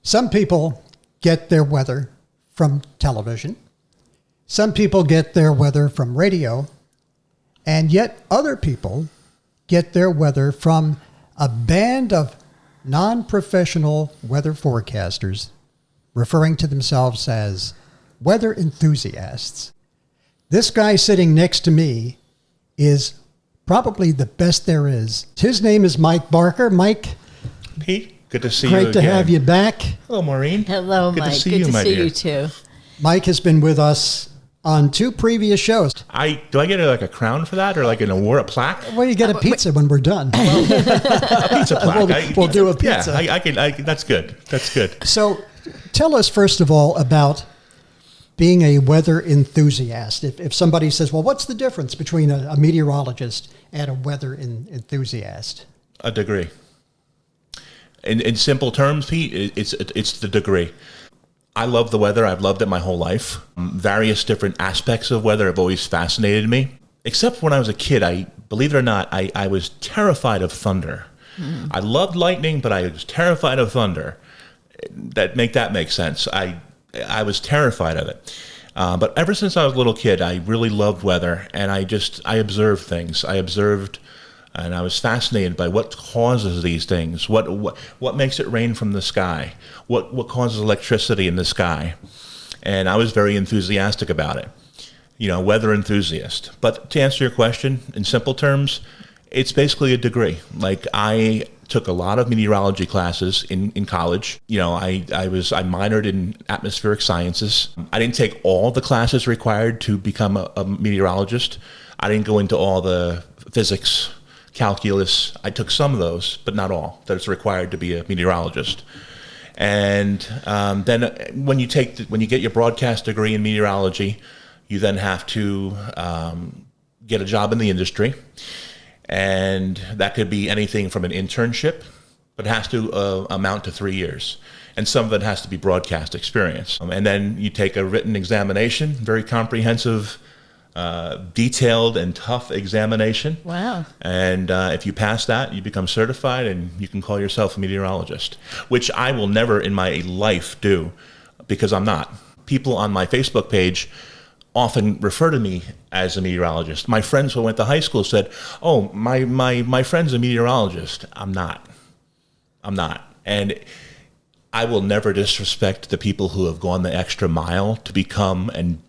Some people get their weather from television. Some people get their weather from radio. And yet other people get their weather from a band of non-professional weather forecasters referring to themselves as weather enthusiasts. This guy sitting next to me is probably the best there is. His name is MikeBarker. Mike. Pete, good to see you again. Great to have you back. Hello, Maureen. Hello, good Mike. To see good you, to my see dear. you too. Mike has been with us on 2 previous shows. Do I get a crown for that, or like an award, a plaque? Well, you get a pizza when we're done. A pizza plaque. We'll do a pizza. Yeah, that's good. That's good. So tell us, first of all, about being a weather enthusiast. If somebody says, well, what's the difference between a meteorologist and a weather enthusiast? A degree. In simple terms, Pete, it's the degree. I love the weather. I've loved it my whole life. Various different aspects of weather have always fascinated me. Except when I was a kid, believe it or not, I was terrified of thunder. I loved lightning, but I was terrified of thunder. That make sense. I was terrified of it. But ever since I was a little kid, I really loved weather, and I observed things. I observed, and I was fascinated by what causes these things. What makes it rain from the sky? What causes electricity in the sky? And I was very enthusiastic about it. Weather enthusiast. But to answer your question, in simple terms, it's basically a degree. Like, I took a lot of meteorology classes in college. I minored in atmospheric sciences. I didn't take all the classes required to become a meteorologist. I didn't go into all the physics, calculus. I took some of those, but not all that's required to be a meteorologist. And then when you get your broadcast degree in meteorology, you then have to get a job in the industry. And that could be anything from an internship, but it has to amount to 3 years. And some of it has to be broadcast experience. And then you take a written examination, very comprehensive, detailed and tough examination. Wow. And if you pass that, you become certified and you can call yourself a meteorologist, which I will never in my life do because I'm not. People on my Facebook page often refer to me as a meteorologist. My friends who went to high school said, oh, my friend's a meteorologist. I'm not. And I will never disrespect the people who have gone the extra mile to become and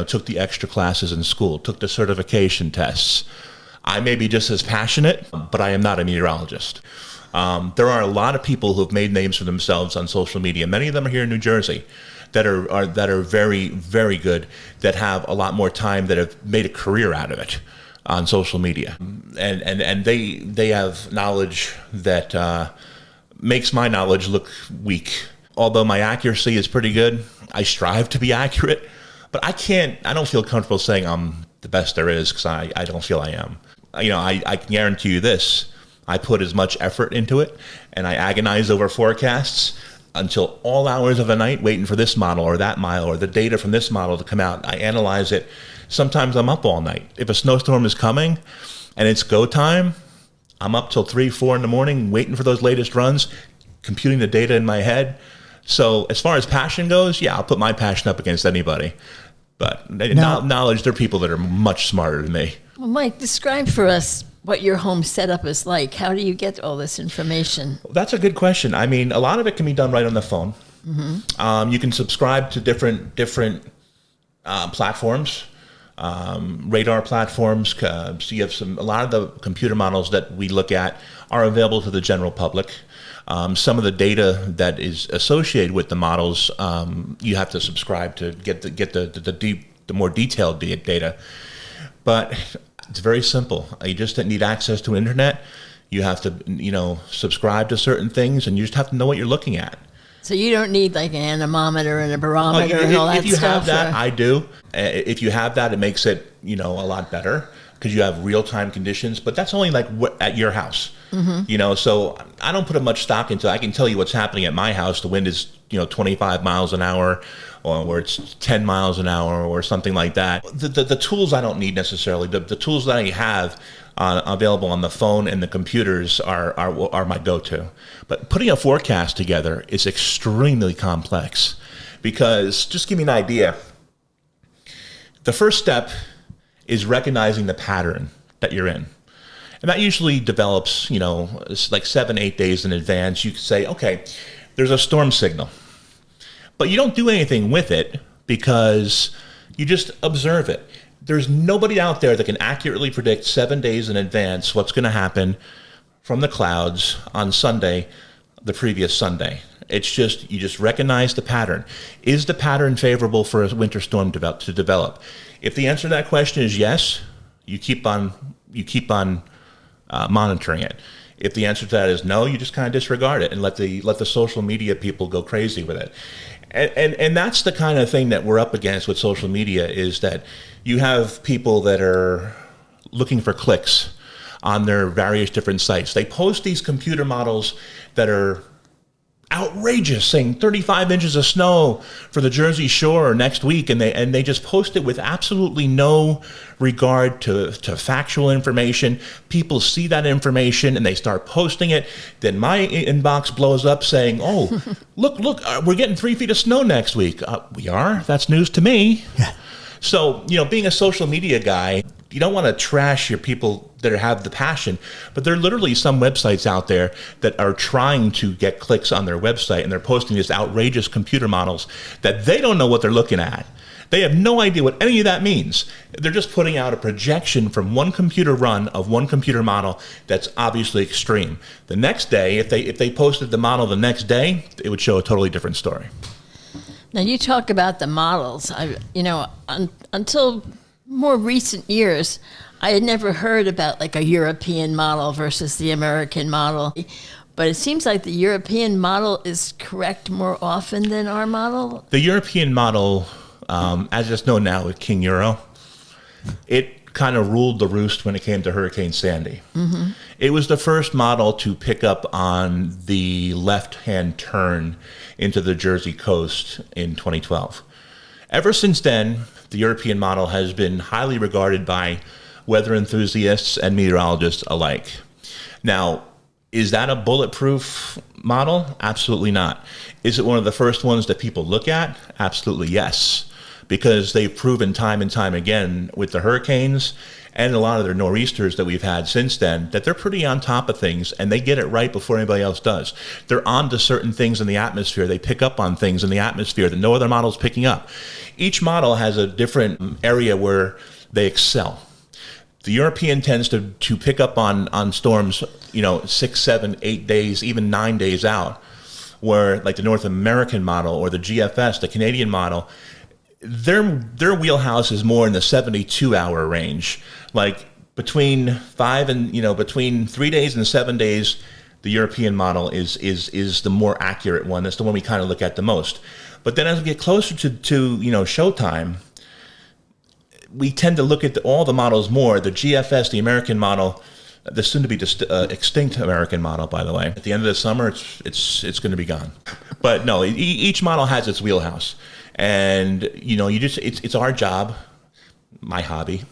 took the extra classes in school, took the certification tests. I may be just as passionate, but I am not a meteorologist. There are a lot of people who have made names for themselves on social media. Many of them are here in New Jersey that are very, very good, that have a lot more time, that have made a career out of it on social media. And they have knowledge that makes my knowledge look weak. Although my accuracy is pretty good, I strive to be accurate, but I don't feel comfortable saying I'm the best there is because I don't feel I am. I can guarantee you this. I put as much effort into it and I agonize over forecasts until all hours of the night waiting for this model or that model or the data from this model to come out. I analyze it. Sometimes I'm up all night. If a snowstorm is coming and it's go time, I'm up till 3, 4 in the morning waiting for those latest runs, computing the data in my head. So as far as passion goes, yeah, I'll put my passion up against anybody. But knowledge, there are people that are much smarter than me. Well, Mike, describe for us what your home setup is like. How do you get all this information? That's a good question. I mean, a lot of it can be done right on the phone. Mm-hmm. You can subscribe to different platforms, radar platforms. So you have a lot of the computer models that we look at are available to the general public. Some of the data that is associated with the models, you have to subscribe to get the more detailed data. But it's very simple. You just need access to internet. You have to, subscribe to certain things, and you just have to know what you're looking at. So you don't need like an anemometer and a barometer and all that stuff? If you have that, I do. If you have that, it makes it, a lot better. because you have real-time conditions, but that's only like at your house. You know, so I don't put much stock into. I can tell you what's happening at my house. The wind is 25 miles an hour, or it's 10 miles an hour, or something like that. The tools I don't need necessarily. The tools that I have available on the phone and the computers are my go-to. But putting a forecast together is extremely complex, because just give me an idea. The first step is recognizing the pattern that you're in. And that usually develops, it's like 7-8 days in advance. You can say, okay, there's a storm signal. But you don't do anything with it, because you just observe it. There's nobody out there that can accurately predict 7 days in advance what's going to happen from the clouds on Sunday, the previous Sunday. It's just, you just recognize the pattern. Is the pattern favorable for a winter storm to develop? If the answer to that question is yes, you keep on monitoring it. If the answer to that is no, you just kind of disregard it and let the social media people go crazy with it. And that's the kind of thing that we're up against with social media, is that you have people that are looking for clicks on their various different sites. They post these computer models that are outrageous, saying 35 inches of snow for the Jersey Shore next week, and they just post it with absolutely no regard to factual information. People see that information and they start posting it. Then my inbox blows up saying, "Oh, look, we're getting 3 feet of snow next week." We are? That's news to me. Yeah. So, being a social media guy, you don't want to trash your people that have the passion, but there are literally some websites out there that are trying to get clicks on their website, and they're posting these outrageous computer models that they don't know what they're looking at. They have no idea what any of that means. They're just putting out a projection from one computer run of one computer model that's obviously extreme. The next day, if they posted the model the next day, it would show a totally different story. Now, you talk about the models. Until more recent years, I had never heard about like a European model versus the American model. But it seems like the European model is correct more often than our model. The European model, as it's known now with King Euro, it kind of ruled the roost when it came to Hurricane Sandy. Mm-hmm. It was the first model to pick up on the left-hand turn into the Jersey coast in 2012. Ever since then, the European model has been highly regarded by weather enthusiasts and meteorologists alike. Now, is that a bulletproof model? Absolutely not. Is it one of the first ones that people look at? Absolutely yes, because they've proven time and time again with the hurricanes and a lot of their nor'easters that we've had since then that they're pretty on top of things, and they get it right before anybody else does. They're on to certain things in the atmosphere. They pick up on things in the atmosphere that no other model is picking up. Each model has a different area where they excel. The European tends to pick up on storms, 6, 7, 8 days, even 9 days out, where like the North American model or the GFS, the Canadian model, their wheelhouse is more in the 72-hour range. Like between 3 days and 7 days, the European model is the more accurate one. That's the one we kind of look at the most. But then as we get closer to showtime, we tend to look at all the models more. The GFS, the American model, the soon-to-be extinct American model, by the way. At the end of the summer, it's going to be gone. But no, each model has its wheelhouse, and it's our job, my hobby,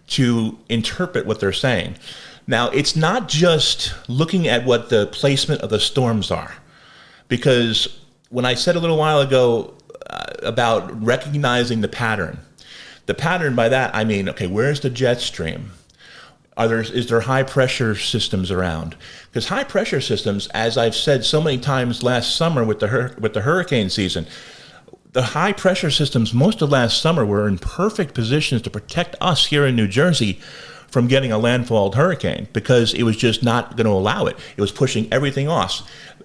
to interpret what they're saying. Now, it's not just looking at what the placement of the storms are, because when I said a little while ago about recognizing the pattern by that I mean, okay, where's the jet stream? Is there high pressure systems around? Because high pressure systems, as I've said so many times last summer with the hurricane season, the high pressure systems most of last summer were in perfect positions to protect us here in New Jersey from getting a landfalled hurricane, because it was just not going to allow it. It was pushing everything off.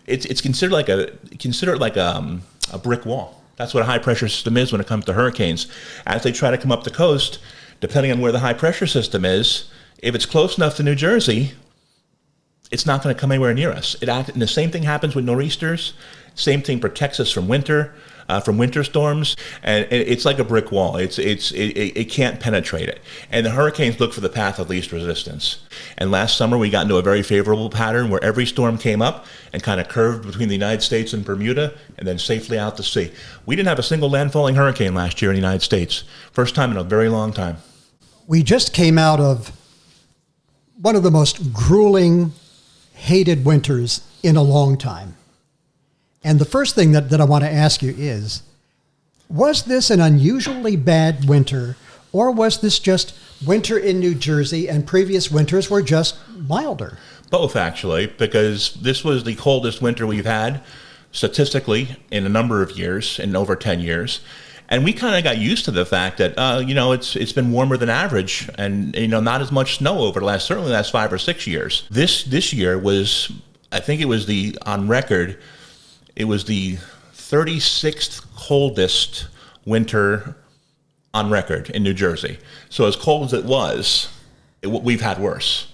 It's considered like a brick wall. That's what a high pressure system is when it comes to hurricanes. As they try to come up the coast, depending on where the high pressure system is, if it's close enough to New Jersey, it's not going to come anywhere near us. And the same thing happens with nor'easters. Same thing protects us from winter. from winter storms, and it's like a brick wall. It can't penetrate it. And the hurricanes look for the path of least resistance. And last summer we got into a very favorable pattern where every storm came up and kind of curved between the United States and Bermuda and then safely out to sea. We didn't have a single landfalling hurricane last year in the United States. First time in a very long time. We just came out of one of the most grueling, hated winters in a long time. And the first thing that I want to ask you is, was this an unusually bad winter, or was this just winter in New Jersey and previous winters were just milder? Both, actually, because this was the coldest winter we've had statistically in a number of years, in over 10 years. And we kind of got used to the fact that, it's been warmer than average and, not as much snow over the last 5 or 6 years. This year was, I think it was on record, it was the 36th coldest winter on record in New Jersey. So as cold as it was, we've had worse.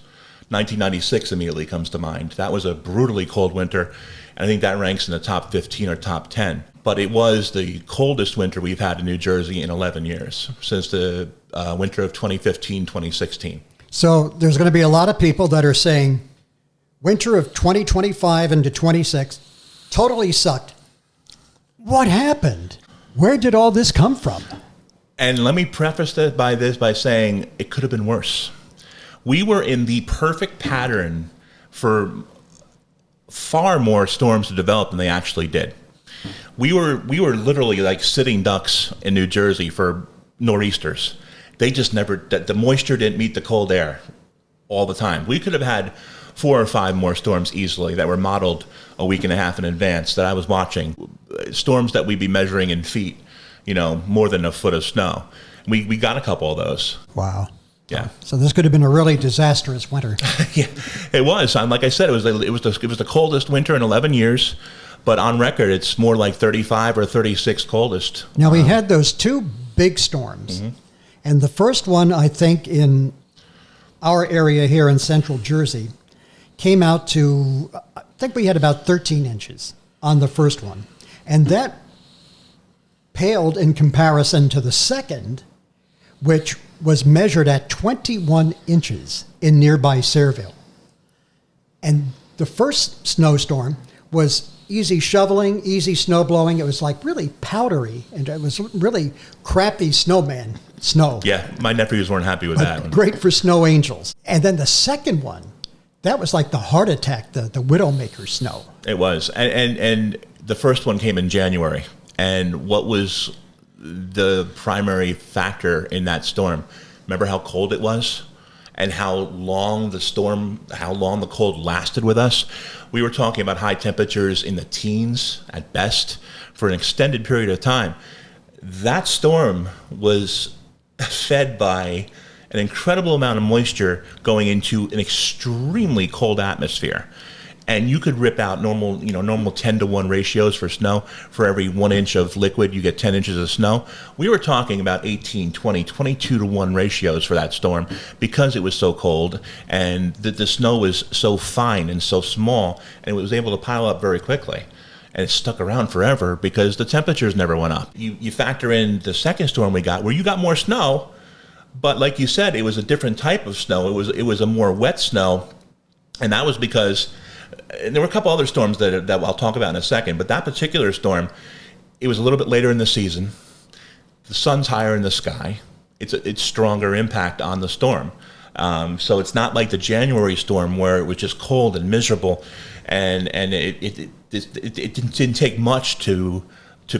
1996 immediately comes to mind. That was a brutally cold winter, and I think that ranks in the top 15 or top 10. But it was the coldest winter we've had in New Jersey in 11 years, since the winter of 2015, 2016. So there's going to be a lot of people that are saying winter of 2025 into 26 totally sucked. What happened? Where did all this come from? And let me preface that by saying it could have been worse. We were in the perfect pattern for far more storms to develop than they actually did. We were literally like sitting ducks in New Jersey for nor'easters. They just the moisture didn't meet the cold air all the time. We could have had 4 or 5 more storms easily that were modeled a week and a half in advance that I was watching. Storms that we'd be measuring in feet, more than a foot of snow. We got a couple of those. Wow. Yeah. So this could have been a really disastrous winter. Yeah, it was. Like I said, it was the coldest winter in 11 years. But on record, it's more like 35 or 36 coldest. Now, we had those 2 big storms. Mm-hmm. And the first one, I think, in our area here in central Jersey, came out to, I think we had about 13 inches on the first one. And that paled in comparison to the second, which was measured at 21 inches in nearby Sayreville. And the first snowstorm was easy shoveling, easy snow blowing. It was like really powdery, and it was really crappy snow. Yeah, my nephews weren't happy with that one. Great for snow angels. And then the second one, that was like the heart attack, the Widowmaker snow. It was. And the first one came in January. And what was the primary factor in that storm? Remember how cold it was? And how long the cold lasted with us? We were talking about high temperatures in the teens at best for an extended period of time. That storm was fed by an incredible amount of moisture going into an extremely cold atmosphere. And you could rip out normal 10-to-1 ratios for snow. For every 1 inch of liquid, you get 10 inches of snow. We were talking about 18, 20, 22-to-1 ratios for that storm because it was so cold and the snow was so fine and so small, and it was able to pile up very quickly. And it stuck around forever because the temperatures never went up. You factor in the second storm we got, where you got more snow, but like you said, it was a different type of snow. It was a more wet snow, and that was because... And there were a couple other storms that I'll talk about in a second, but that particular storm, it was a little bit later in the season. The sun's higher in the sky. It's stronger impact on the storm. So it's not like the January storm where it was just cold and miserable, and it didn't take much to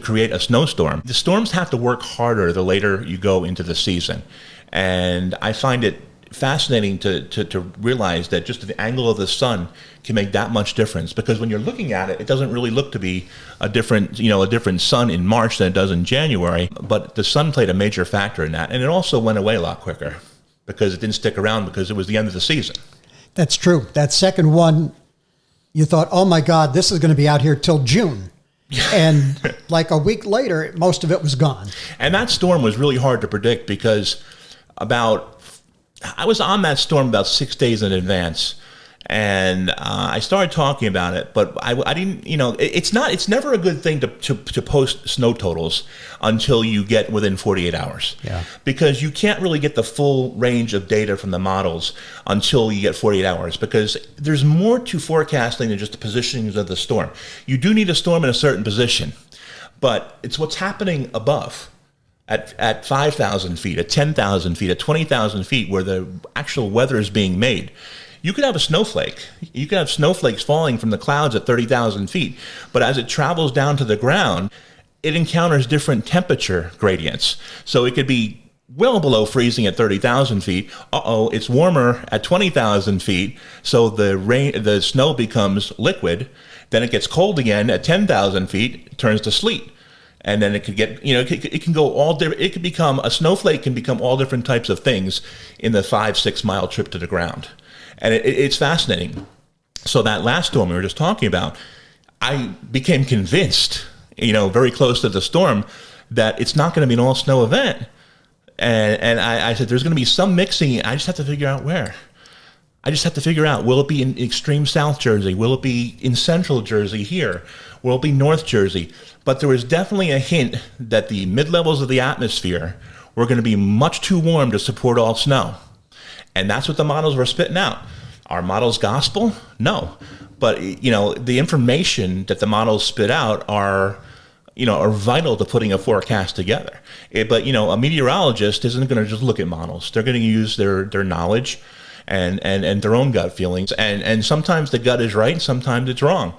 create a snowstorm. The storms have to work harder the later you go into the season, and I find it fascinating to realize that just the angle of the sun can make that much difference, because when you're looking at it, it doesn't really look to be a different sun in March than it does in January, but the sun played a major factor in that, and it also went away a lot quicker because it didn't stick around because it was the end of the season. That's true. That second one, you thought, oh my God, this is going to be out here till June. And like a week later, most of it was gone. And that storm was really hard to predict because I was on that storm about 6 days in advance, And I started talking about it, but I didn't, it's never a good thing to post snow totals until you get within 48 hours. Yeah. Because you can't really get the full range of data from the models until you get 48 hours, because there's more to forecasting than just the positionings of the storm. You do need a storm in a certain position, but it's what's happening above. At 5,000 feet, at 10,000 feet, at 20,000 feet, where the actual weather is being made. You could have a snowflake. You could have snowflakes falling from the clouds at 30,000 feet, but as it travels down to the ground, it encounters different temperature gradients. So it could be well below freezing at 30,000 feet. It's warmer at 20,000 feet, so the snow becomes liquid. Then it gets cold again at 10,000 feet, it turns to sleet. And then it could get, it can go all different. It could become, a snowflake can become all different types of things in the 5-6 mile trip to the ground. And it's fascinating. So that last storm we were just talking about, I became convinced, very close to the storm, that it's not going to be an all snow event. And I said, there's going to be some mixing. I just have to figure out where. I just have to figure out, will it be in extreme South Jersey? Will it be in central Jersey here? Will it be North Jersey? But there was definitely a hint that the mid-levels of the atmosphere were going to be much too warm to support all snow. And that's what the models were spitting out. Are models gospel? No. But, the information that the models spit out are vital to putting a forecast together. But a meteorologist isn't going to just look at models. They're going to use their knowledge and their own gut feelings. And sometimes the gut is right, and sometimes it's wrong.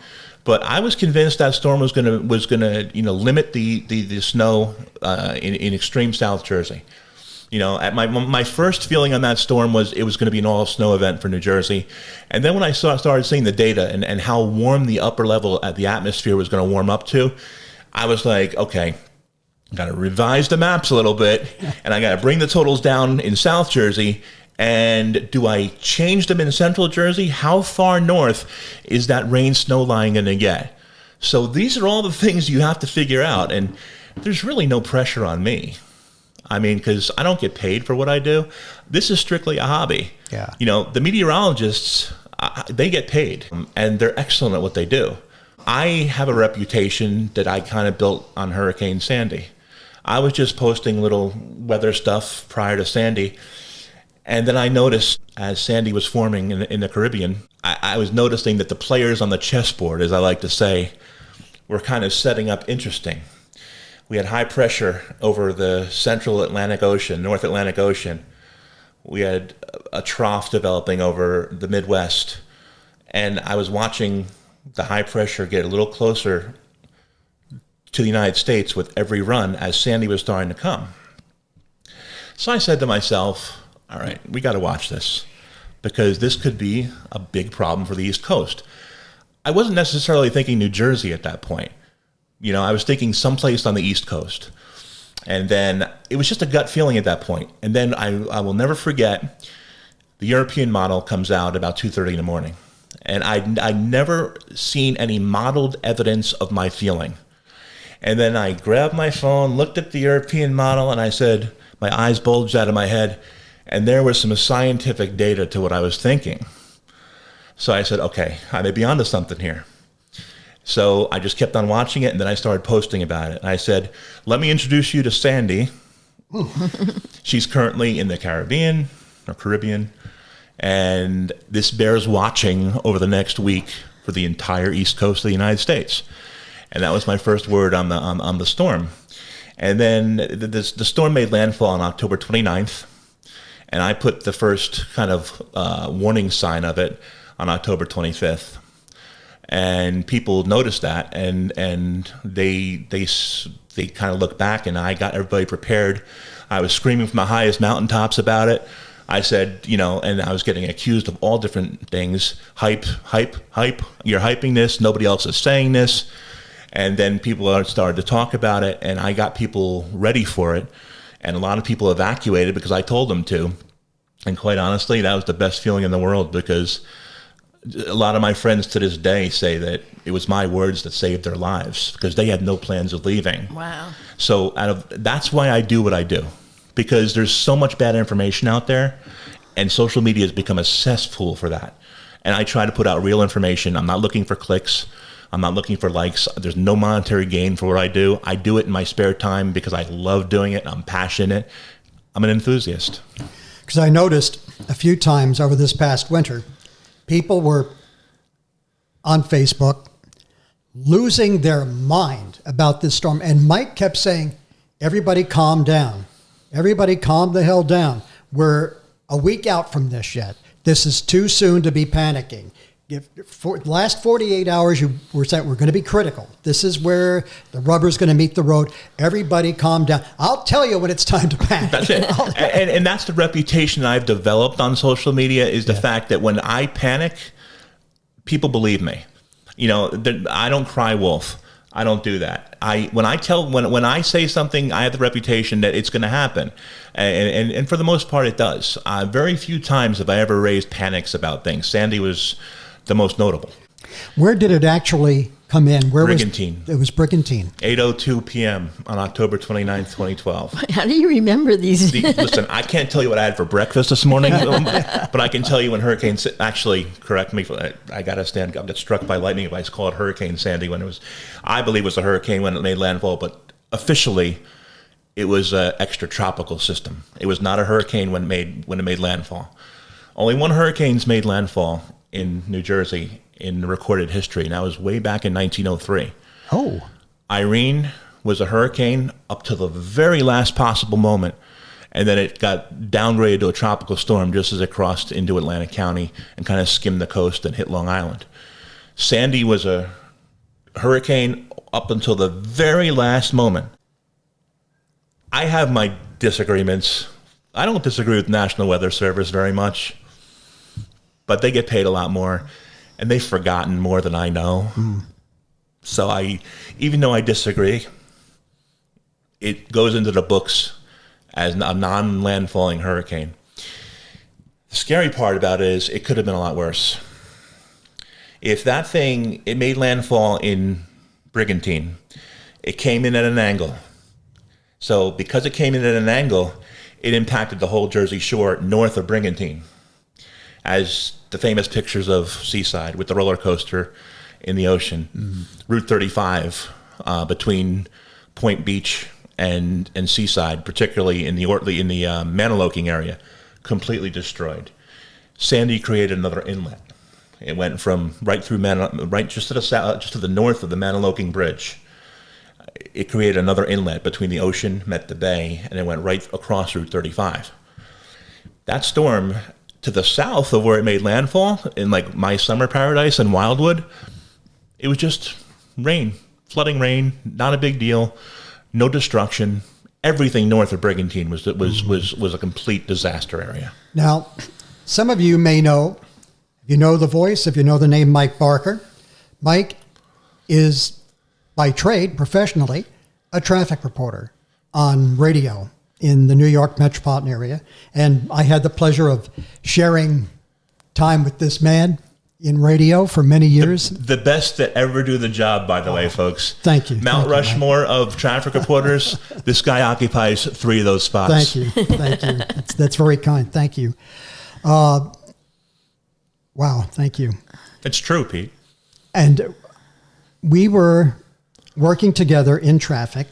But I was convinced that storm was gonna limit the snow in extreme South Jersey. At my first feeling on that storm was it was going to be an all snow event for New Jersey, and then when I started seeing the data and how warm the upper level at the atmosphere was going to warm up to, I was like, okay, I got to revise the maps a little bit, and I got to bring the totals down in South Jersey. And do I change them in central Jersey? How far north is that rain snow line going to get? So these are all the things you have to figure out. And there's really no pressure on me. I mean, because I don't get paid for what I do. This is strictly a hobby. Yeah. The meteorologists, they get paid, and they're excellent at what they do. I have a reputation that I kind of built on Hurricane Sandy. I was just posting little weather stuff prior to Sandy. And then I noticed, as Sandy was forming in the Caribbean, I was noticing that the players on the chessboard, as I like to say, were kind of setting up interesting. We had high pressure over the central Atlantic Ocean, North Atlantic Ocean. We had a trough developing over the Midwest. And I was watching the high pressure get a little closer to the United States with every run as Sandy was starting to come. So I said to myself, all right, we got to watch this, because this could be a big problem for the East Coast. I wasn't necessarily thinking New Jersey at that point. I was thinking someplace on the East Coast. And then it was just a gut feeling at that point. And then I will never forget, the European model comes out about 2:30 in the morning. And I'd never seen any modeled evidence of my feeling. And then I grabbed my phone, looked at the European model, and I said, my eyes bulged out of my head, and there was some scientific data to what I was thinking. So I said, okay, I may be onto something here. So I just kept on watching it, and then I started posting about it. And I said, let me introduce you to Sandy. She's currently in the Caribbean, and this bears watching over the next week for the entire East Coast of the United States. And that was my first word on the storm. And then the storm made landfall on October 29th. And I put the first kind of warning sign of it on October 25th. And people noticed that, and they kind of looked back, and I got everybody prepared. I was screaming from the highest mountaintops about it. I said, and I was getting accused of all different things. Hype. You're hyping this. Nobody else is saying this. And then people started to talk about it, and I got people ready for it. And a lot of people evacuated because I told them to. And quite honestly, that was the best feeling in the world, because a lot of my friends to this day say that it was my words that saved their lives, because they had no plans of leaving. Wow. So that's why I do what I do, because there's so much bad information out there, and social media has become a cesspool for that. And I try to put out real information. I'm not looking for clicks. I'm not looking for likes. There's no monetary gain for what I do. I do it in my spare time because I love doing it. I'm passionate. I'm an enthusiast. Because I noticed a few times over this past winter, people were on Facebook losing their mind about this storm. And Mike kept saying, everybody calm down. Everybody calm the hell down. We're a week out from this yet. This is too soon to be panicking. For the last 48 hours, you were saying we're going to be critical. This is where the rubber's going to meet the road. Everybody calm down. I'll tell you when it's time to panic. That's it. And that's the reputation I've developed on social media, is the fact that when I panic, people believe me. You know, I don't cry wolf. I don't do that. When I say something, I have the reputation that it's going to happen, and for the most part, it does. Very few times have I ever raised panics about things. Sandy was the most notable. Where did it actually come in? Brigantine. It was Brigantine. 8:02 p.m. on October 29th, 2012. How do you remember these? Listen, I can't tell you what I had for breakfast this morning, but I can tell you when Hurricane... Actually, correct me, I got struck by lightning if I call it Hurricane Sandy when it was... I believe it was a hurricane when it made landfall, but officially it was an extratropical system. It was not a hurricane when it made landfall. Only one hurricane's made landfall in New Jersey in recorded history, and that was way back in 1903. Oh. Irene was a hurricane up to the very last possible moment, and then it got downgraded to a tropical storm just as it crossed into Atlantic County and kind of skimmed the coast and hit Long Island. Sandy was a hurricane up until the very last moment. I have my disagreements. I don't disagree with National Weather Service very much, but they get paid a lot more, and they've forgotten more than I know. So even though I disagree, it goes into the books as a non-landfalling hurricane. The scary part about it is it could have been a lot worse. If that thing, it made landfall in Brigantine, it came in at an angle. So because it came in at an angle, it impacted the whole Jersey Shore north of Brigantine, as the famous pictures of Seaside with the roller coaster in the ocean. Route 35 between Point Beach and Seaside, particularly in the Maniloking area, completely destroyed. Sandy created another inlet. It went from right just to the south, just to the north of the Maniloking Bridge. It created another inlet between the ocean, met the bay, and it went right across Route 35. That storm, to the south of where it made landfall, in like my summer paradise in Wildwood, it was just rain, flooding rain, not a big deal, no destruction. Everything north of Brigantine was a complete disaster area. Now, some of you may know, if you know the voice, if you know the name Mike Barker, Mike is by trade, professionally, a traffic reporter on radio in the New York metropolitan area. And I had the pleasure of sharing time with this man in radio for many years. The best that ever do the job, by the way, folks. Thank you. Mount Rushmore of traffic reporters, this guy occupies 3 of those spots. Thank you. Thank you. That's very kind. Thank you. Wow. Thank you. It's true, Pete. And we were working together in traffic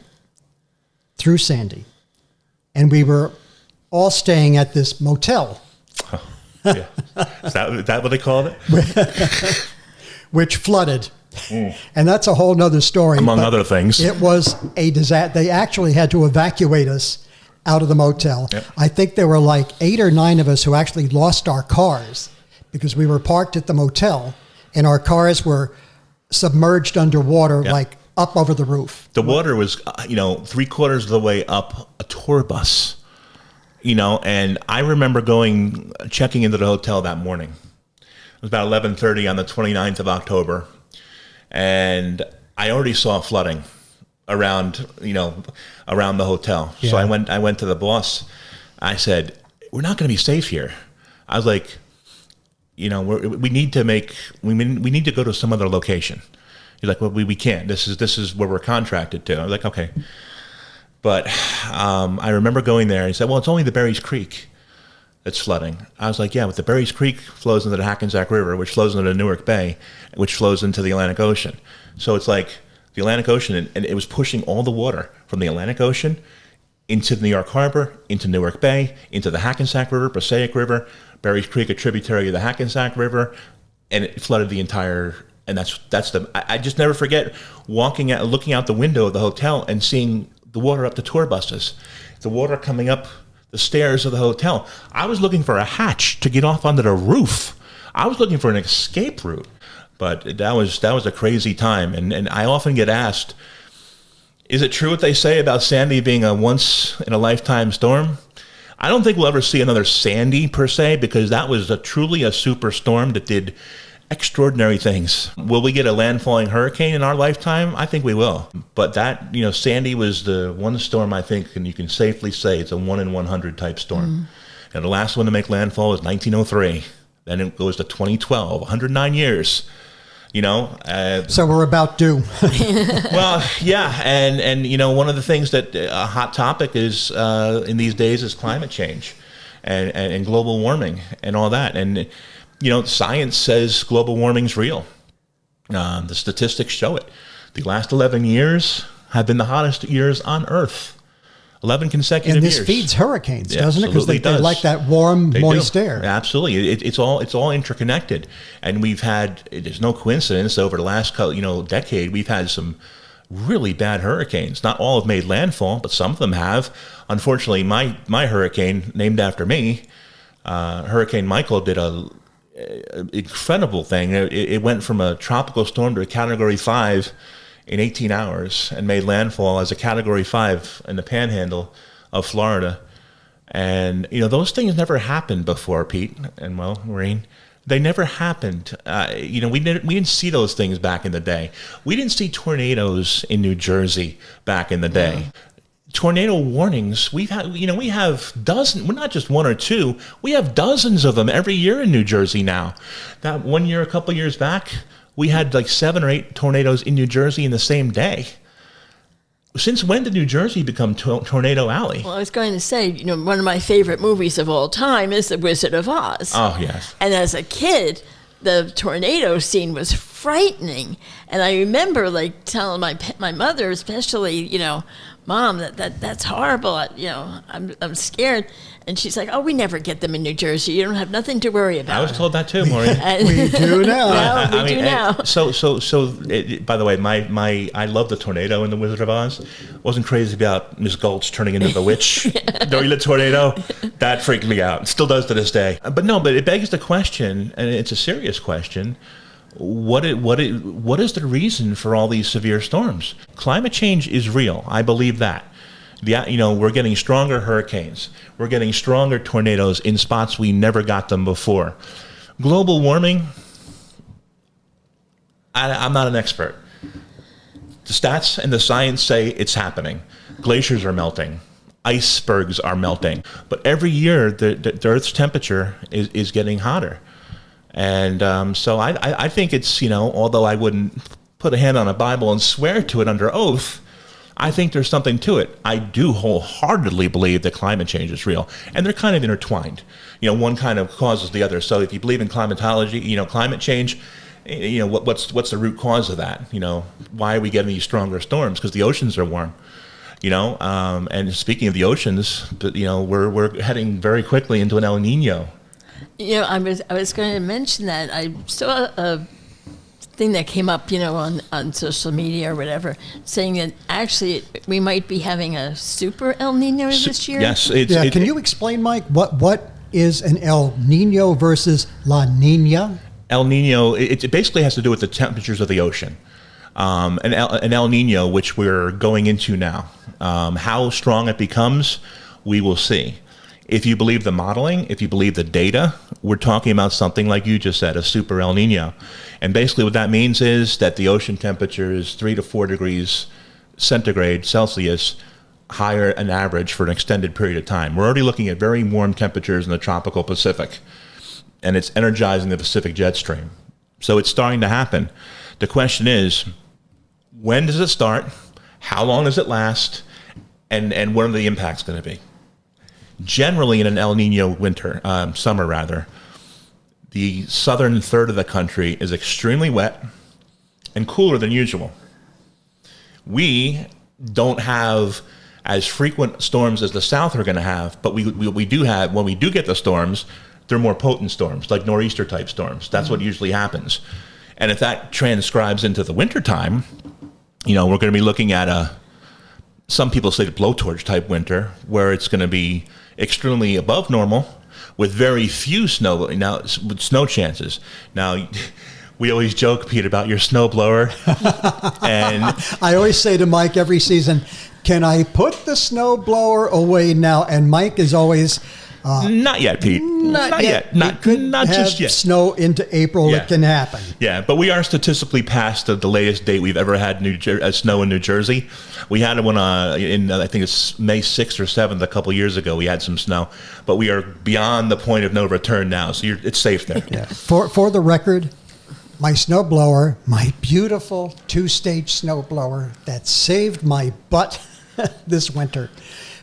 through Sandy. And we were all staying at this motel. Oh, yeah. Is that what they called it? Which flooded. And that's a whole nother story. Among other things. It was a disaster. They actually had to evacuate us out of the motel. Yep. I think there were like 8 or 9 of us who actually lost our cars because we were parked at the motel and our cars were submerged underwater, Yep. like up over the roof. The water was, 3/4 of the way up a tour bus, and I remember checking into the hotel that morning. It was about 11:30 on the 29th of October, and I already saw flooding around the hotel. Yeah. So I went to the boss. I said, "We're not going to be safe here." I was like, we need to go to some other location. He's like, well, we can't. This is where we're contracted to. I was like, okay. But I remember going there and he said, well, it's only the Berries Creek. that's flooding. I was like, yeah, but the Berries Creek flows into the Hackensack River, which flows into the Newark Bay, which flows into the Atlantic Ocean. So it's like the Atlantic Ocean, and it was pushing all the water from the Atlantic Ocean into the New York Harbor, into Newark Bay, into the Hackensack River, Passaic River, Berries Creek, a tributary of the Hackensack River, and it flooded the entire. And I just never forget looking out the window of the hotel and seeing the water up the tour buses, the water coming up the stairs of the hotel. I was looking for a hatch to get off onto the roof. I was looking for an escape route, but that was a crazy time. And I often get asked, is it true what they say about Sandy being a once in a lifetime storm? I don't think we'll ever see another Sandy per se, because that was truly a super storm that did extraordinary things. Will we get a landfalling hurricane in our lifetime? I think we will. But that, Sandy was the one storm, I think, and you can safely say it's a 1 in 100 type storm. And the last one to make landfall was 1903. Then it goes to 2012, 109 years. So we're about due. Well, yeah, and one of the things that a hot topic is in these days is climate change and global warming and all that. And science says global warming's real. The statistics show it. The last 11 years have been the hottest years on Earth. 11 consecutive years. And this feeds hurricanes, doesn't it? Because they like that warm, moist air. Absolutely. It's all interconnected. And there's no coincidence, over the last decade, we've had some really bad hurricanes. Not all have made landfall, but some of them have. Unfortunately, my hurricane, named after me, Hurricane Michael, did an incredible thing. It went from a tropical storm to a Category 5 in 18 hours and made landfall as a Category 5 in the panhandle of Florida. And, those things never happened before, Pete and, Maureen. They never happened. We didn't see those things back in the day. We didn't see tornadoes in New Jersey back in the day. Yeah. Tornado warnings, we have dozens, well, not just one or two, we have dozens of them every year in New Jersey now. That one year, a couple years back, we had like 7 or 8 tornadoes in New Jersey in the same day. Since when did New Jersey become Tornado Alley? Well, I was going to say, one of my favorite movies of all time is The Wizard of Oz. Oh, yes. And as a kid, the tornado scene was frightening. And I remember telling my mother, especially, Mom, that's horrible. I'm scared. And she's like, oh, we never get them in New Jersey. You don't have nothing to worry about. I was told that too, Maureen. We do now. Well, we do now. By the way, I love the tornado in The Wizard of Oz. Wasn't crazy about Miss Gulch turning into the witch during the tornado. That freaked me out. It still does to this day. But it begs the question, and it's a serious question. What is the reason for all these severe storms? Climate change is real. I believe that. We're getting stronger hurricanes. We're getting stronger tornadoes in spots we never got them before. Global warming, I'm not an expert. The stats and the science say it's happening. Glaciers are melting. Icebergs are melting. But every year, the Earth's temperature is getting hotter. And so I think it's, although I wouldn't put a hand on a Bible and swear to it under oath, I think there's something to it. I do wholeheartedly believe that climate change is real, and they're kind of intertwined. One kind of causes the other. So if you believe in climatology, climate change, what's the root cause of that? Why are we getting these stronger storms? Because the oceans are warm. And speaking of the oceans, we're heading very quickly into an El Nino. I was going to mention that I saw a thing that came up, on social media or whatever, saying that actually we might be having a super El Nino this year. Yes. Can you explain, Mike, what is an El Nino versus La Nina? El Nino, it basically has to do with the temperatures of the ocean. An El Nino, which we're going into now. How strong it becomes, we will see. If you believe the modeling, if you believe the data, we're talking about something like you just said, a super El Nino. And basically what that means is that the ocean temperature is 3 to 4 degrees centigrade Celsius higher an average for an extended period of time. We're already looking at very warm temperatures in the tropical Pacific, and it's energizing the Pacific jet stream. So it's starting to happen. The question is, when does it start? How long does it last? And what are the impacts going to be? generally in an El Nino winter, summer rather, the southern third of the country is extremely wet and cooler than usual. We don't have as frequent storms as the south are going to have, but we do have, when we do get the storms, they're more potent storms, like nor'easter type storms. That's what usually happens. And if that transcribes into the wintertime, we're going to be looking at some people say the blowtorch type winter, where it's going to be extremely above normal with very few snow chances. Now, we always joke, Pete, about your snowblower. And I always say to Mike every season, can I put the snowblower away now? And Mike is always... not yet, Pete. Not yet. Not just yet. Snow into April. Yeah. It can happen. Yeah, but we are statistically past the latest date we've ever had snow in New Jersey. We had one in I think it's May 6th or 7th a couple years ago. We had some snow, but we are beyond the point of no return now, so it's safe there. Yeah. For the record, my snowblower, my beautiful 2-stage snowblower that saved my butt this winter,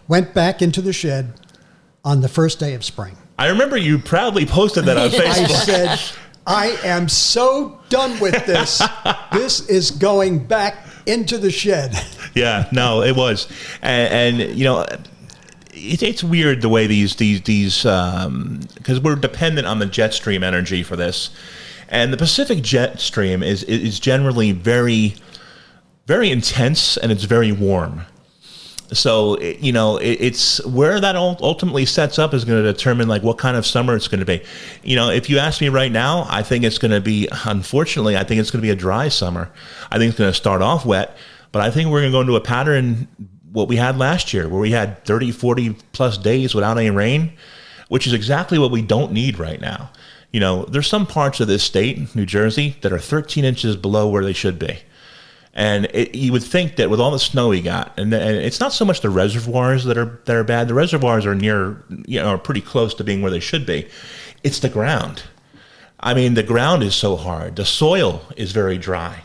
went back into the shed on the first day of spring. I remember you proudly posted that on Facebook. I said, I am so done with this. This is going back into the shed. Yeah, no, it was. And it's weird the way these because we're dependent on the jet stream energy for this. And the Pacific jet stream is generally very, very intense, and it's very warm. So, it's where that ultimately sets up is going to determine like what kind of summer it's going to be. If you ask me right now, I think it's going to be, unfortunately, I think it's going to be a dry summer. I think it's going to start off wet, but I think we're going to go into a pattern, what we had last year, where we had 30, 40 plus days without any rain, which is exactly what we don't need right now. There's some parts of this state, New Jersey, that are 13 inches below where they should be. And you would think that with all the snow we got, and it's not so much the reservoirs that are bad. The reservoirs are near, are pretty close to being where they should be. It's the ground. I mean, the ground is so hard. The soil is very dry,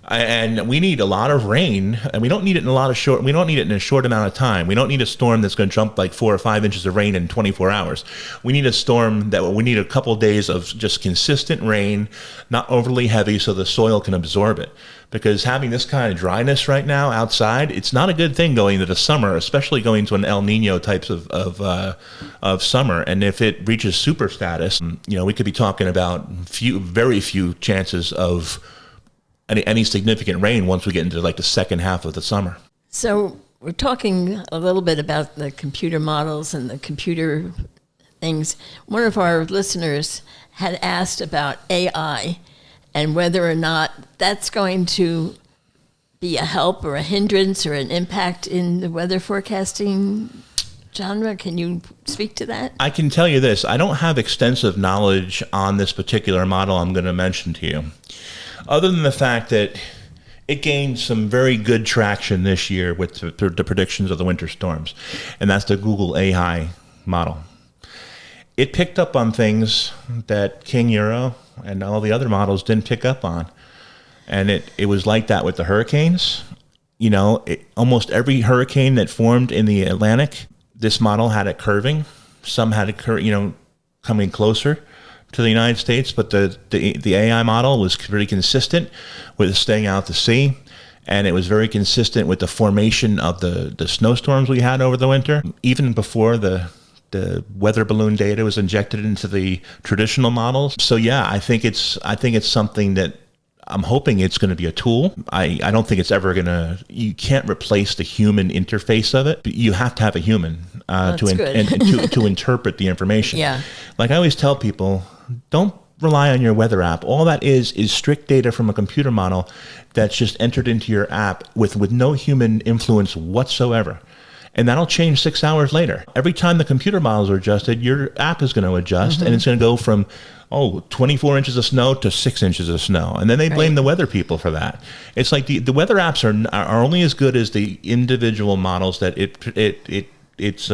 and we need a lot of rain. And we don't need it in We don't need it in a short amount of time. We don't need a storm that's going to jump like 4 or 5 inches of rain in 24 hours. We need a couple of days of just consistent rain, not overly heavy, so the soil can absorb it. Because having this kind of dryness right now outside, it's not a good thing going into the summer, especially going to an El Nino types of summer. And if it reaches super status, we could be talking about very few chances of any significant rain once we get into like the second half of the summer. So we're talking a little bit about the computer models and the computer things. One of our listeners had asked about AI and whether or not that's going to be a help or a hindrance or an impact in the weather forecasting genre. Can you speak to that? I can tell you this. I don't have extensive knowledge on this particular model I'm going to mention to you, other than the fact that it gained some very good traction this year with the predictions of the winter storms, and that's the Google AI model. It picked up on things that King Euro and all the other models didn't pick up on. And it was like that with the hurricanes. Almost every hurricane that formed in the Atlantic, this model had it curving. Some had it, coming closer to the United States, but the AI model was pretty consistent with staying out to sea. And it was very consistent with the formation of the snowstorms we had over the winter, even before the weather balloon data was injected into the traditional models. So yeah, I think it's something that I'm hoping it's going to be a tool. I don't think it's ever going to, you can't replace the human interface of it. You have to have a human to interpret the information. Yeah. Like I always tell people, don't rely on your weather app. All that is strict data from a computer model that's just entered into your app with no human influence whatsoever. And that'll change 6 hours later. Every time the computer models are adjusted, your app is going to adjust, and it's going to go from 24 inches of snow to 6 inches of snow. And then they blame the weather people for that. It's like the weather apps are only as good as the individual models that it's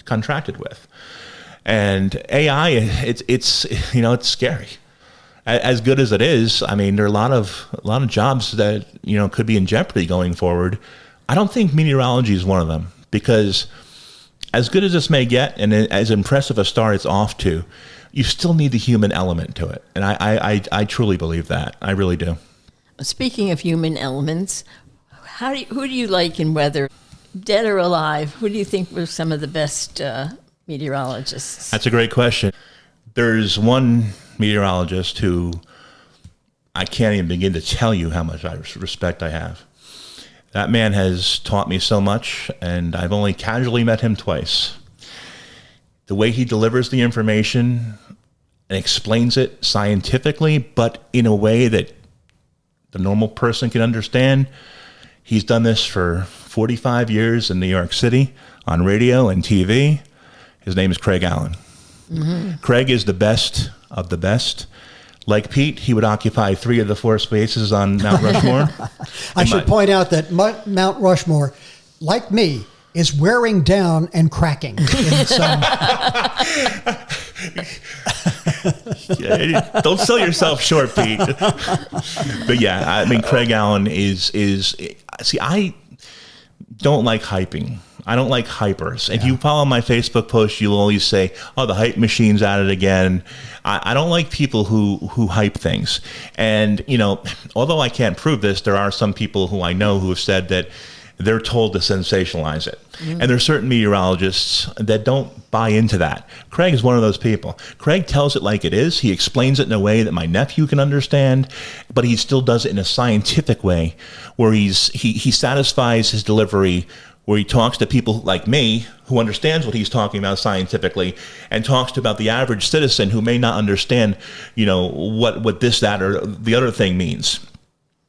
contracted with. And AI, it's scary. As good as it is, I mean, there are a lot of jobs that could be in jeopardy going forward. I don't think meteorology is one of them, because as good as this may get, and as impressive a start it's off to, you still need the human element to it. And I truly believe that. I really do. Speaking of human elements, who do you like in weather? Dead or alive, who do you think were some of the best meteorologists? That's a great question. There's one meteorologist who I can't even begin to tell you how much respect I have. That man has taught me so much, and I've only casually met him twice. The way he delivers the information and explains it scientifically, but in a way that the normal person can understand. He's done this for 45 years in New York City on radio and TV. His name is Craig Allen. Mm-hmm. Craig is the best of the best. Like Pete, he would occupy 3 of the 4 spaces on Mount Rushmore. I should point out that Mount Rushmore, like me, is wearing down and cracking in some. Yeah, don't sell yourself short, Pete. But yeah, I mean, Craig Allen is see, I don't like hyping. I don't like hypers. If you follow my Facebook post, you'll always say, "Oh, the hype machine's at it again." I don't like people who hype things. And although I can't prove this, there are some people who I know who have said that they're told to sensationalize it. Mm-hmm. And there are certain meteorologists that don't buy into that. Craig is one of those people. Craig tells it like it is. He explains it in a way that my nephew can understand, but he still does it in a scientific way where he satisfies his delivery, where he talks to people like me who understands what he's talking about scientifically, and talks about the average citizen who may not understand, what this, that, or the other thing means.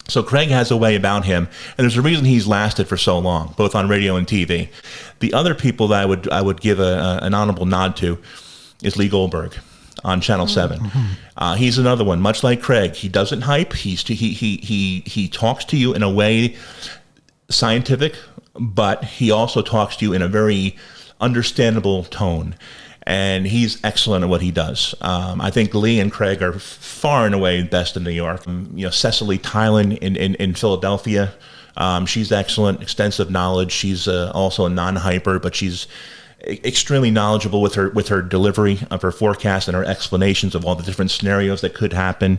So Craig has a way about him, and there's a reason he's lasted for so long, both on radio and TV. The other people that I would give an honorable nod to is Lee Goldberg on Channel 7. Mm-hmm. He's another one, much like Craig. He doesn't hype. He talks to you in a way scientific, but he also talks to you in a very understandable tone. And he's excellent at what he does. I think Lee and Craig are far and away best in New York. Cecily Tylen in Philadelphia, she's excellent, extensive knowledge. She's also a non-hyper, but she's extremely knowledgeable with her delivery of her forecast and her explanations of all the different scenarios that could happen.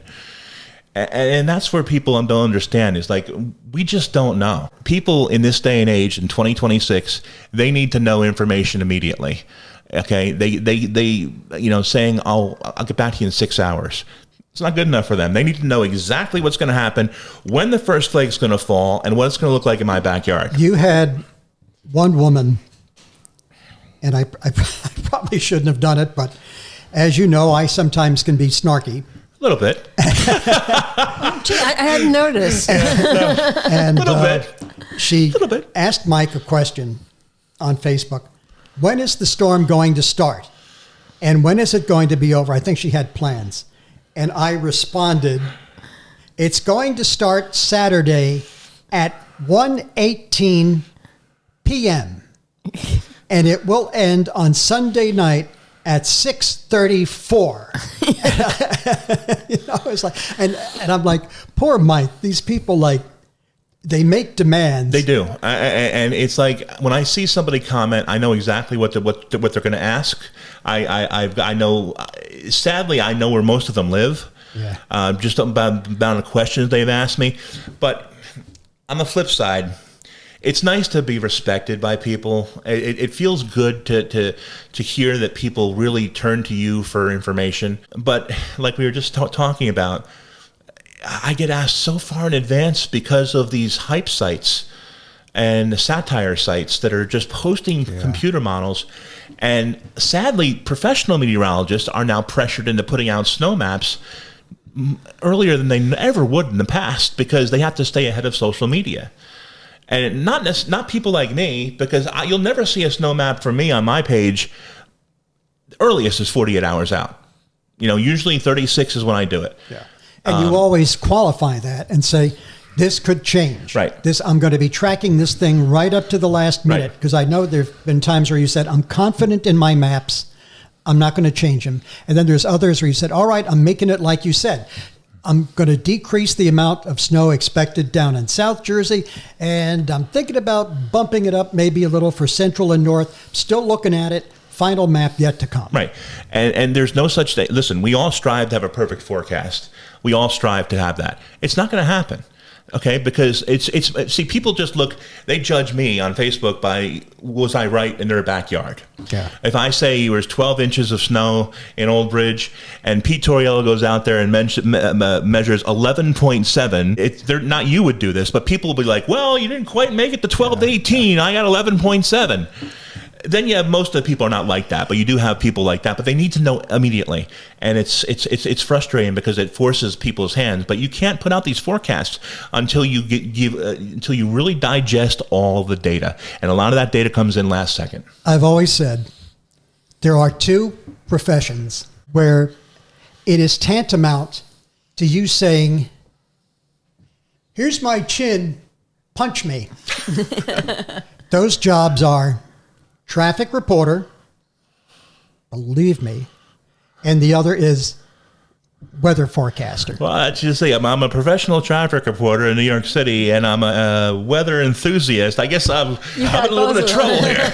And that's where people don't understand is like, we just don't know. People in this day and age in 2026, they need to know information immediately. Okay, they saying, I'll get back to you in 6 hours. It's not good enough for them. They need to know exactly what's going to happen, when the first flake's going to fall, and what it's going to look like in my backyard. You had one woman, and I probably shouldn't have done it, but as you know, I sometimes can be snarky. A little bit. I hadn't noticed. And a little bit. She asked Mike a question on Facebook. When is the storm going to start? And when is it going to be over? I think she had plans. And I responded, it's going to start Saturday at 1:18 p.m. And it will end on Sunday night at 6:34. It's like, and I'm like, poor Mike, these people they make demands. They do, and it's like when I see somebody comment, I know exactly what they're going to ask. I know. Sadly, I know where most of them live. Yeah. Just about the amount of questions they've asked me. But on the flip side, it's nice to be respected by people. It feels good to hear that people really turn to you for information. But like we were just talking about, I get asked so far in advance because of these hype sites and the satire sites that are just posting computer models. And sadly, professional meteorologists are now pressured into putting out snow maps earlier than they ever would in the past because they have to stay ahead of social media. And not people like me, because you'll never see a snow map from me on my page. The earliest is 48 hours out. Usually 36 is when I do it. Yeah. And you always qualify that and say, this could change. Right. I'm going to be tracking this thing right up to the last minute, because I know there have been times where you said, I'm confident in my maps. I'm not going to change them. And then there's others where you said, all right, I'm making it like you said. I'm going to decrease the amount of snow expected down in South Jersey, and I'm thinking about bumping it up maybe a little for Central and North. Still looking at it. Final map yet to come. Right. And there's no such thing. Listen, we all strive to have a perfect forecast. We all strive to have that. It's not going to happen. Okay, because see, people just look, they judge me on Facebook by, was I right in their backyard? Yeah. If I say there's 12 inches of snow in Old Bridge and Pete Torriello goes out there and measures 11.7, they're not, you would do this, but people will be like, well, you didn't quite make it to 12 to 18. I got 11.7. Then you have most of the people are not like that, but you do have people like that. But they need to know immediately, and it's frustrating because it forces people's hands. But you can't put out these forecasts until you until you really digest all the data, and a lot of that data comes in last second. I've always said there are two professions where it is tantamount to you saying, "Here's my chin, punch me." Those jobs are traffic reporter, believe me, and the other is weather forecaster. Well, I just say I'm a professional traffic reporter in New York City, and I'm a weather enthusiast. I guess I'm in a little bit of trouble here.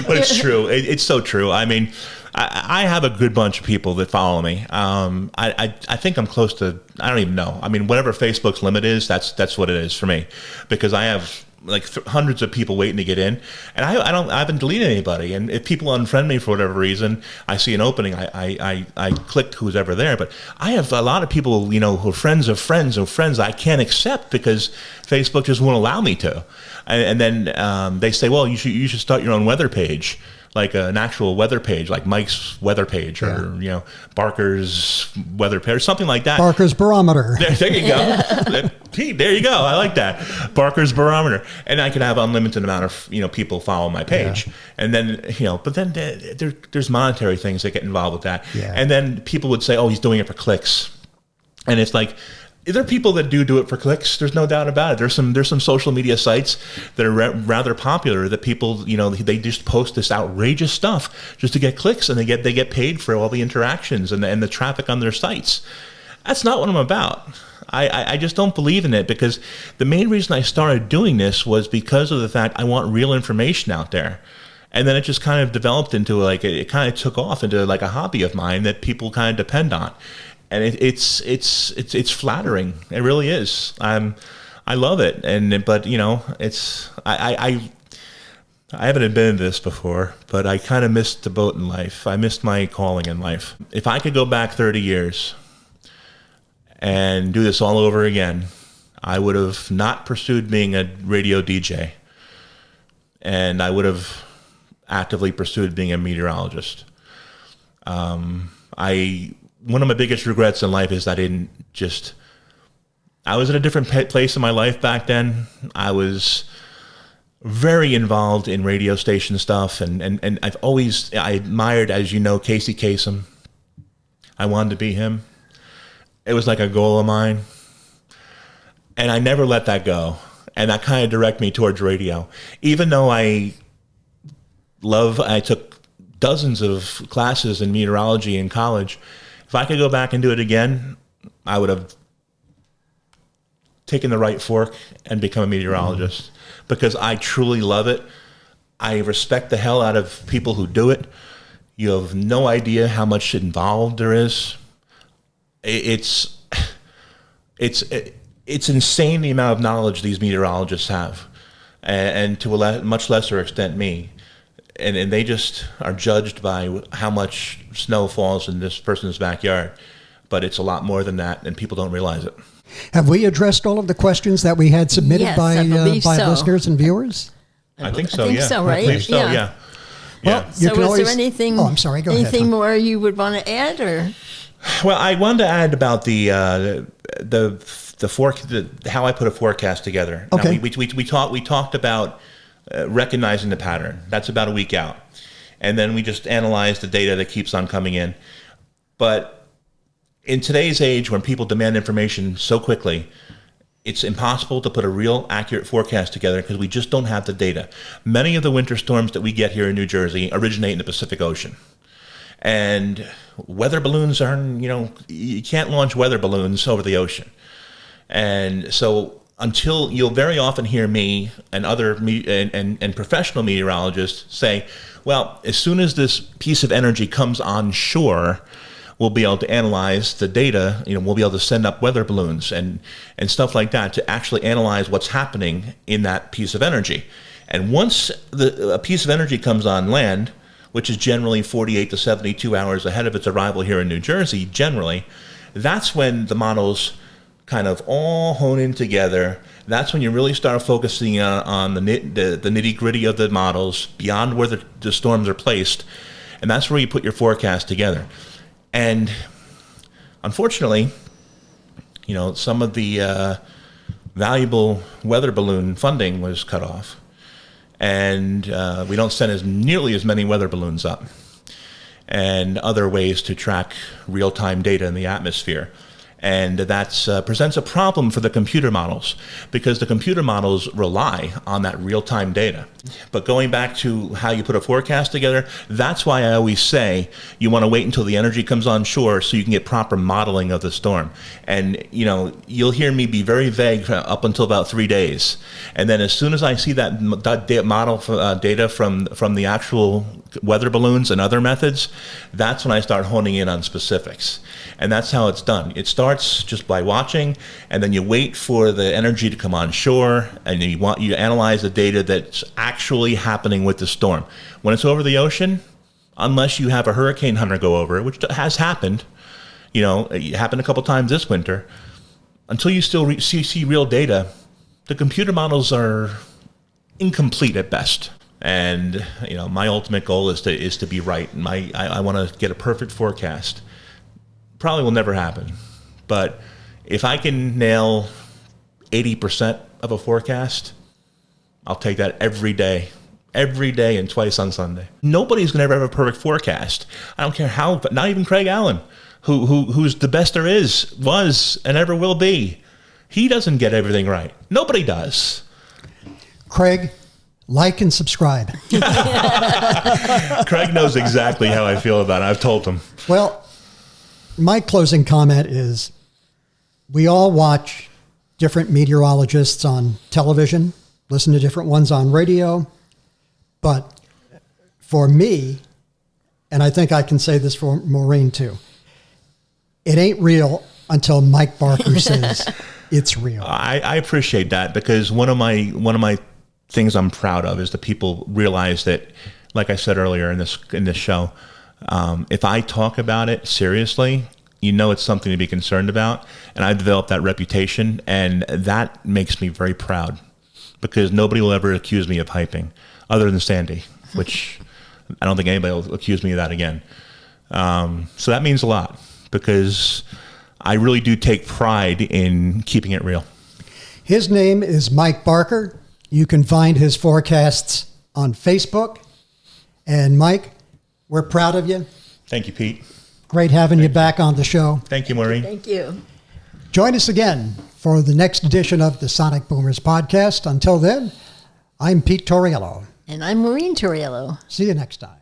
But it's true. It's so true. I mean, I have a good bunch of people that follow me. I think I'm close to, I don't even know. I mean, whatever Facebook's limit is, that's what it is for me, because I have like hundreds of people waiting to get in, and I haven't deleted anybody. And if people unfriend me for whatever reason, I see an opening, I click who's ever there. But I have a lot of people, you know, who are friends of friends of friends I can't accept because Facebook just won't allow me to. And then they say, well, you should start your own weather page, like an actual weather page, like Mike's weather page, or you know, Barker's weather page, or something like that. Barker's barometer. There you go. Pete, there you go. I like that. Barker's barometer, and I can have unlimited amount of, you know, people follow my page, and then, you know, but then there's monetary things that get involved with that, and then people would say, oh, he's doing it for clicks, and it's like, there are people that do it for clicks. There's no doubt about it. There's some social media sites that are rather popular that people, you know, they just post this outrageous stuff just to get clicks, and they get paid for all the interactions and the traffic on their sites. That's not what I'm about. I just don't believe in it, because the main reason I started doing this was because of the fact I want real information out there. And then it just kind of developed into it kind of took off into like a hobby of mine that people kind of depend on. And it's flattering. It really is. I love it. But you know, I haven't admitted this before, but I kind of missed the boat in life. I missed my calling in life. If I could go back 30 years and do this all over again, I would have not pursued being a radio DJ, and I would have actively pursued being a meteorologist. One of my biggest regrets in life is I was in a different place in my life back then. I was very involved in radio station stuff, and I admired, as you know, Casey Kasem. I wanted to be him. It was like a goal of mine, and I never let that go. And that kind of directed me towards radio. Even though I took dozens of classes in meteorology in college, if I could go back and do it again, I would have taken the right fork and become a meteorologist, because I truly love it. I respect the hell out of people who do it. You have no idea how much involved there is. It's insane the amount of knowledge these meteorologists have, and to a much lesser extent me. And they just are judged by how much snow falls in this person's backyard. But it's a lot more than that, and people don't realize it. Have we addressed all of the questions that we had submitted Yes, by so. listeners and viewers? I think so, I think yeah. so, right? I believe so, yeah. Well, Yeah. you So can is always, there anything? Oh, I'm sorry. Go ahead. Anything more you would want to add, or? Well, I wanted to add about how I put a forecast together. Okay. Now, we talked about recognizing the pattern. That's about a week out. And then we just analyze the data that keeps on coming in. But in today's age, when people demand information so quickly, it's impossible to put a real accurate forecast together because we just don't have the data. Many of the winter storms that we get here in New Jersey originate in the Pacific Ocean. And weather balloons you can't launch weather balloons over the ocean. And so until you'll very often hear me and other and professional meteorologists say, well, as soon as this piece of energy comes on shore, we'll be able to analyze the data. We'll be able to send up weather balloons and stuff like that to actually analyze what's happening in that piece of energy. And once a piece of energy comes on land, which is generally 48 to 72 hours ahead of its arrival here in New Jersey, generally, that's when the models kind of all hone in together. That's when you really start focusing on the nitty-gritty of the models beyond where the storms are placed. And that's where you put your forecast together. And unfortunately, some of the valuable weather balloon funding was cut off. And we don't send nearly as many weather balloons up and other ways to track real-time data in the atmosphere. And that presents a problem for the computer models because the computer models rely on that real-time data. But going back to how you put a forecast together, that's why I always say you want to wait until the energy comes on shore so you can get proper modeling of the storm. And, you'll hear me be very vague up until about 3 days. And then as soon as I see that model data from the actual weather balloons and other methods, that's when I start honing in on specifics. And that's how it's done. It starts just by watching, and then you wait for the energy to come on shore, and you analyze the data that's actually happening with the storm. When it's over the ocean, unless you have a hurricane hunter go over it, which has happened, it happened a couple times this winter, until you still see real data, the computer models are incomplete at best. And my ultimate goal is to be right. And I want to get a perfect forecast. Probably will never happen, but if I can nail 80% of a forecast, I'll take that every day and twice on Sunday. Nobody's going to ever have a perfect forecast. I don't care how, but not even Craig Allen, who's the best there was, and ever will be. He doesn't get everything right. Nobody does. Craig, like and subscribe. Craig knows exactly how I feel about it. I've told him. Well, my closing comment is we all watch different meteorologists on television, listen to different ones on radio. But for me, and I think I can say this for Maureen too, it ain't real until MikeBarker says it's real. I appreciate that because one of my things I'm proud of is that people realize that, like I said earlier in this show, if I talk about it seriously, it's something to be concerned about. And I've developed that reputation, and that makes me very proud because nobody will ever accuse me of hyping other than Sandy, which I don't think anybody will accuse me of that again. So that means a lot because I really do take pride in keeping it real. His name is MikeBarker. You can find his forecasts on Facebook. And Mike, we're proud of you. Thank you, Pete. Great having you back on the show. Thank you, Maureen. Thank you. Join us again for the next edition of the Sonic Boomers podcast. Until then, I'm Pete Torriello. And I'm Maureen Torriello. See you next time.